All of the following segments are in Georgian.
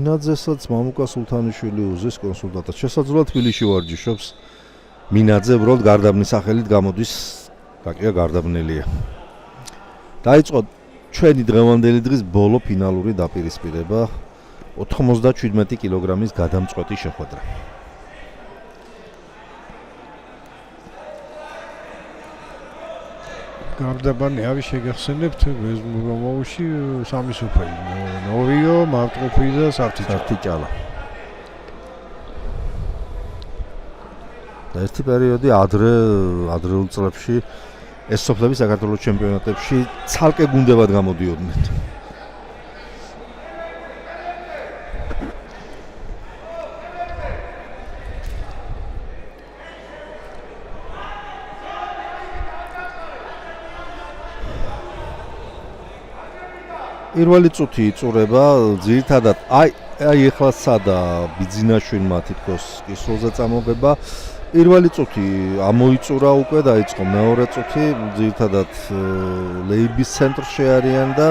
მინაძესაც მამუკა სულთანიშვილი უზის კონსულტანტად. შესაძლოა თბილისში ვარჯიშობს. მინაძე უბრალოდ გარდაბნის სახელით გამოდის, დაკია გარდაბნელია. დაიწყო ჩვენი დღევანდელი დღის ბოლო ფინალური დაპირისპირება 97 კილოგრამის გადამწყვეტი შეხვედრა. გარდაბანი არის შეგახსენებთ მეზმურამოვში სამი სოფელი ნოვიო, მარტყოფი და საფთიჭალა. და ერთი პერიოდი ადრეულ წლებში ეს სოფლები საქართველოს ჩემპიონატებში ცალკე გუნდებად გამოდიოდნენ. პირველი წუთი იწურება ძირითადად აი ეხლა სადა ბიძინაშვილმა თითქოს კისრულზე წამოღება. პირველი წუთი ამოიწურა უკვე დაიწყო მეორე წუთი ძირითადად ლეიბის ცენტრში არიან და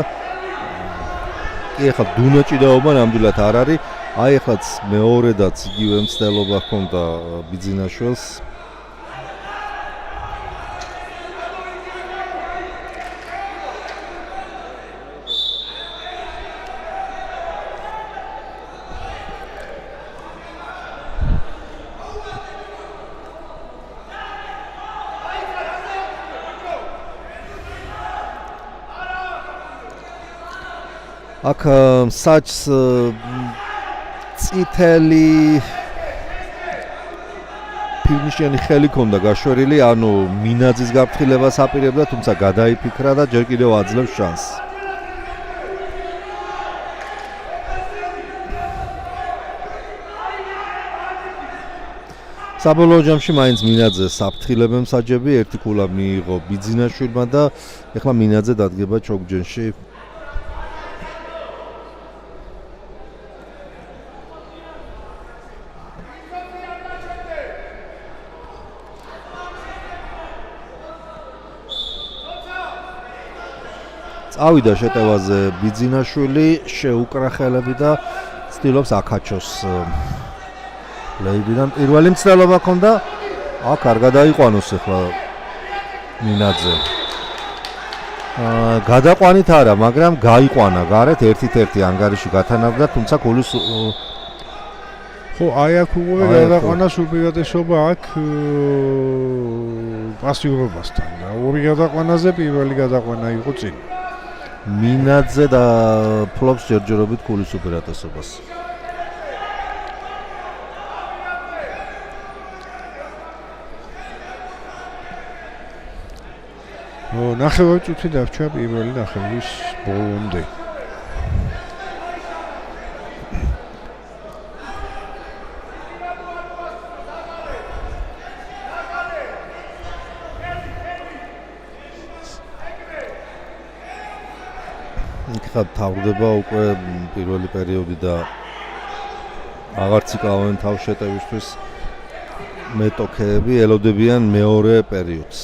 კი ეხლა დუნაჭიდაობა ნამდვილად არ არის. აი ეხლაც მეორედაც იგივე მცდელობა ჰქონდა ბიძინაშვილს. აქ საჭს წითელი ფინიშიანი ხელი ქონდა გაშვერილი, ანუ მინაძის გაფრთხილებას აპირებდა, თუმცა გადაიფიქრა და ჯერ კიდევ აძლევს შანსს. საბოლოო ჯამში მაინც მინაძეს აფრთხილებენ მსაჯები, ერთი ქულა მიიღო ბიძინაშვილმა და ეხლა მინაძე დადგება ჩოგჯენში. წავიდა შეტევაზე ბიძინაშვილი, შეუკრა ხელები და ცდილობს აკაჩოს ლეიბიდან. პირველი მცდელობა ჰქონდა, აქ არ გადაიყვანოს ახლა მინაძე. გადაყვანით არა, მაგრამ გაიყვანა გარეთ, ერთ-ერთი ანგარიში გათანაბრდა, თუმცა გოლის ხო, აი აქ უკვე გადაყვანას უპირატესობა აქ პასიურობასთან და ორი გადაყვანაზე პირველი გადაყვანა იყო წინ. მინაძე და ფლობს ჯერჯერობით გოლის უპირატესობას. ნახევარი წუთი დარჩა პირველი ნახევრის ბოლომდე. იქა თავდება უკვე პირველი პერიოდი და აღარც იკავენ თავს შეტევისთვის მეტოქეები, ელოდებიან მეორე პერიოდს.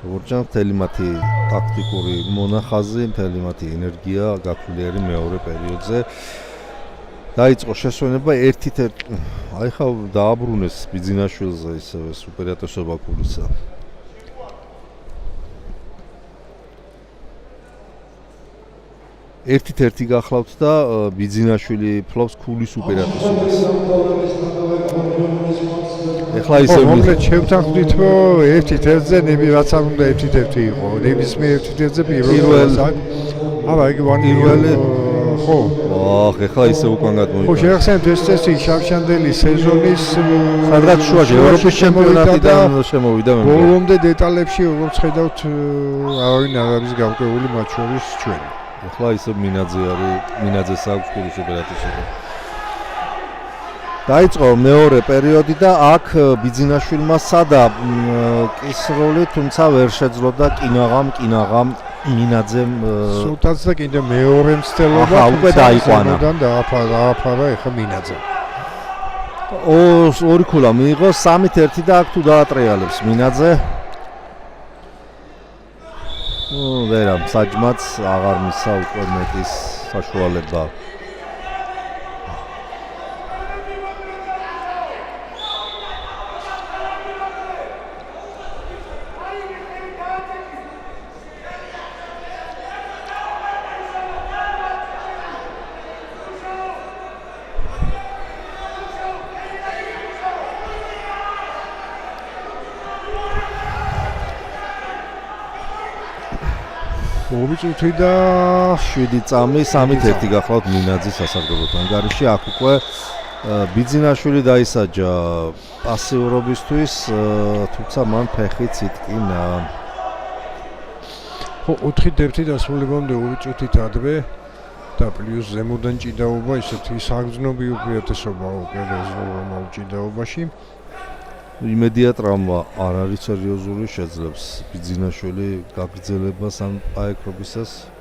როგორც მთელი მათი ტაქტიკური მონახაზი, მთელი მათი ენერგია გაფრთხილებული მეორე პერიოდზე. დაიწყო შესვენება ერთ-ერთ აი ხა დააბრუნეს ბიძინაშვილზე ისევე უპირატესობა გულისა. ერთ-ერთი გახლავთ და ბიძინაშვილი ფლობს გულის უპირატესობას. ეხლა ისე მომლეთ შევთანხმდით, რომ ერთ-ერთზე ნები რაც არ უნდა ერთ-ერთი იყო. ნებისმიერ ერთ-ერთზე პირველი. აბა იგი პირველი ხო. ეხლა ისე უკან გადმოიყვანა. ხო, შეგახსენებთ ეს წესი შავშანდელი სეზონის სადღაც შუაში ევროპის ჩემპიონატიდან შემოვიდა მე. ბოლომდე დეტალებში როგორც ხედავთ, არავინ არ არის გავკეული მათ შორის ჩვენ. ეხლა ისე მინაძეს აქვს გულის უპირატესობა. დაიწყო მეორე პერიოდი და აქ ბიძინაშვილმა სადა კისროლი, თუმცა ვერ შეძლოდა კინაღამ მინაძემ სულთანს და კიდე მეორე მცდელობა უკვე დაიყვანა. დააფარა ეხა მინაძე. ორი ქულა მიიღო, 3-1 და აქ თუ დაატრიალებს მინაძე. ვერა, საჯმაც აღარ მისცა უკვე მეტის საშუალება. 2 წუთი და 7 წამი 3-1 გახლავთ მინაძის სასარგებლოდ ანგარიში. აქ უკვე ბიძინაშვილი დაისაჯა პასიურობისთვის, თუმცა მან ფეხი ციტკინა. 4-1 დასრულებამდე 2 წუთით ადრე და პლუს ზემოდან ჭიდაობა, ისეთი საგრძნობი უპირატესობა უკვე რეზერვულ ჭიდაობაში. იმედია ტრავმა არ არის სერიოზული, შეძლებს ბიძინაშვილი გაგრძელებას ამ პაექრობისას.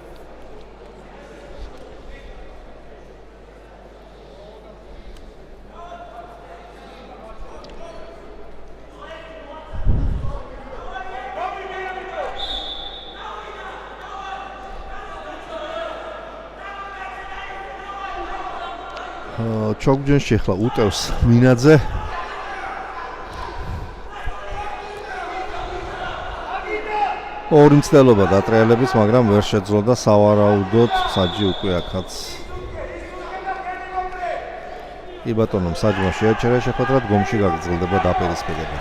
ჩოგჯენში ახლა უტევს მინაძე. ორი მცდელობა დატრიალების, მაგრამ ვერ შეძლო და სავარაუდოდ საჯი უკვე აქაც. კი ბატონო, საჯმა შეაჩერა შეხვედრა, დგომში გაგრძელდება დაპირისპირება.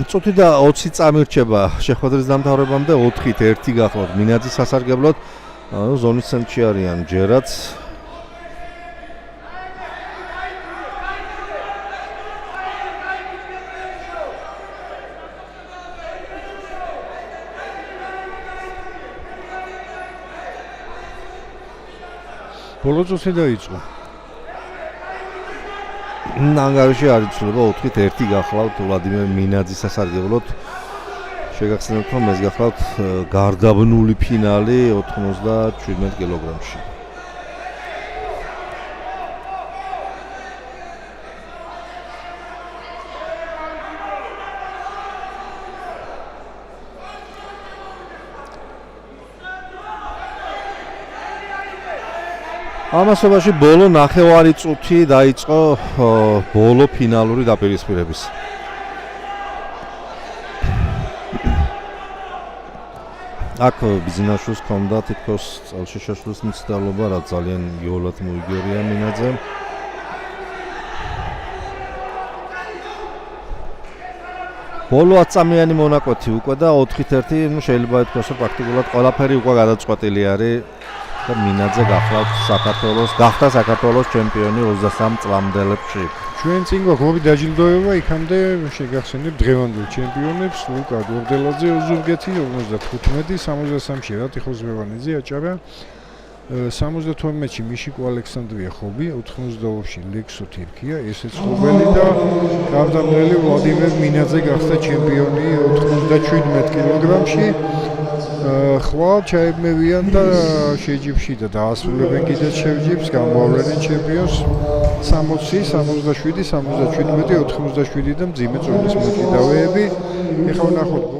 წუთი და 20 წამი რჩება შეხვედრის დამთავრებამდე 4-1 გახლავთ მინაძის სასარგებლოდ. ზონის ცენტრში არიან ჯერაც. ბოლო წუთი დაიწყო. ანგარიში არ იცვლება 4-1 გახლავთ ვლადიმერ მინაძის სასარგებლოდ. შეგახსენებთ, რომ ეს გახლავთ გარდაბნული ფინალი 97 კილოგრამში. ამასობაში ბოლო ნახევარი წუთი დაიწყო ბოლო ფინალური დაპირისპირების. აქ ბიძინაშვილს ჰქონდა თითქოს წელში შეშლის მცდელობა, რაც ძალიან იოლად მოიგერია მინაძემ. ბოლო 10 წამიანი მონაკვეთი უკვე და 4-1, შეიძლება ითქვას, რომ პრაქტიკულად ყველაფერი უკვე გადაწყვეტილი არის. და მინაძე გახდა საქართველოს ჩემპიონი 23 წლამდელებში. ჩვენ წინ გვაქვს დაჯილდოება, იქამდე შეგახსენებთ დღევანდელ ჩემპიონებს ლუკა გორდელაძე ოზურგეთი 55, 63-ში რატიხოზმევანიძე აჭარა, 72-ში მიშიკო ალექსანდრია ხობი, 82-ში ლექსო თირქია, ესეც ხობელი და გარდამტეხი ვლადიმერ მინაძე გახდა ჩემპიონი 97 კილოგრამში. ხვალ ჩაებმევიან და შეჯიბში და დაასრულებენ კიდეც შეჯიბს, გამოავლენენ ჩემპიონს 60, 67, 77, 87 და მძიმე წონის მოჭიდავეები. ეხლა ვნახოთ